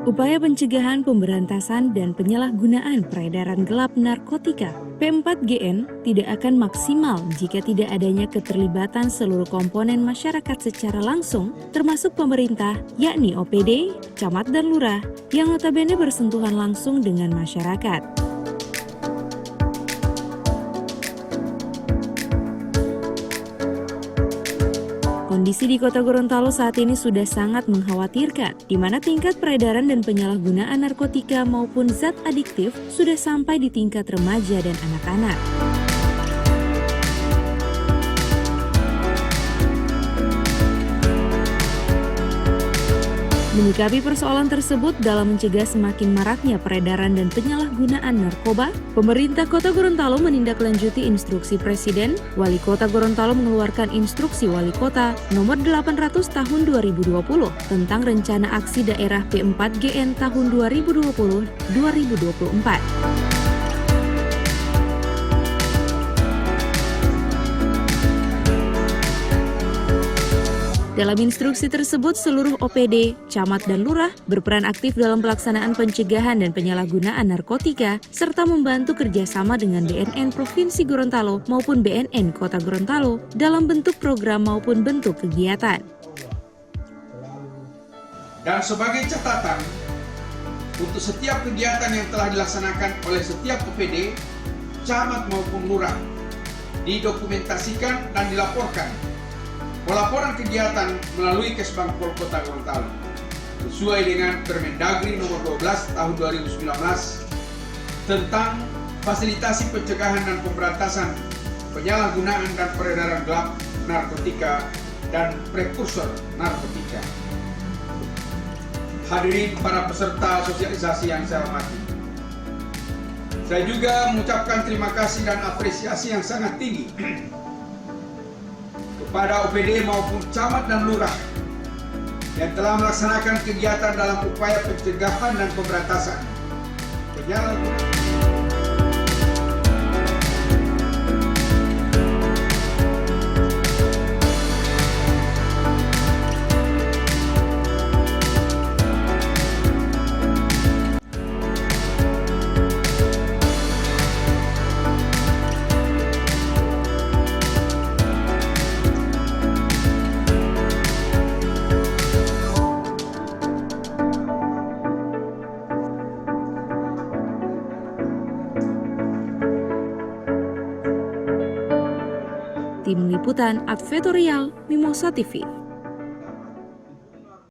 Upaya pencegahan, pemberantasan, dan penyalahgunaan peredaran gelap narkotika P4GN tidak akan maksimal jika tidak adanya keterlibatan seluruh komponen masyarakat secara langsung, termasuk pemerintah, yakni OPD, camat dan lurah, yang notabene bersentuhan langsung dengan masyarakat. Kondisi di Kota Gorontalo saat ini sudah sangat mengkhawatirkan, di mana tingkat peredaran dan penyalahgunaan narkotika maupun zat adiktif sudah sampai di tingkat remaja dan anak-anak. Menyikapi persoalan tersebut dalam mencegah semakin maraknya peredaran dan penyalahgunaan narkoba, pemerintah Kota Gorontalo menindaklanjuti instruksi Presiden. Wali Kota Gorontalo mengeluarkan instruksi Wali Kota nomor 800 tahun 2020 tentang rencana aksi daerah P4GN tahun 2020-2024. Dalam instruksi tersebut, seluruh OPD, camat dan lurah berperan aktif dalam pelaksanaan pencegahan dan penyalahgunaan narkotika, serta membantu kerjasama dengan BNN Provinsi Gorontalo maupun BNN Kota Gorontalo dalam bentuk program maupun bentuk kegiatan. Dan sebagai catatan, untuk setiap kegiatan yang telah dilaksanakan oleh setiap OPD, camat maupun lurah, didokumentasikan dan dilaporkan pelaporan kegiatan melalui Kesbangpol Kota Gorontalo sesuai dengan Permendagri nomor 12 tahun 2019 tentang fasilitasi pencegahan dan pemberantasan penyalahgunaan dan peredaran gelap narkotika dan prekursor narkotika. Hadirin para peserta sosialisasi yang saya hormati, saya juga mengucapkan terima kasih dan apresiasi yang sangat tinggi kepada OPD maupun camat dan lurah yang telah melaksanakan kegiatan dalam upaya pencegahan dan pemberantasan penyalahgunaan. Tim Liputan Advertorial Mimosa TV.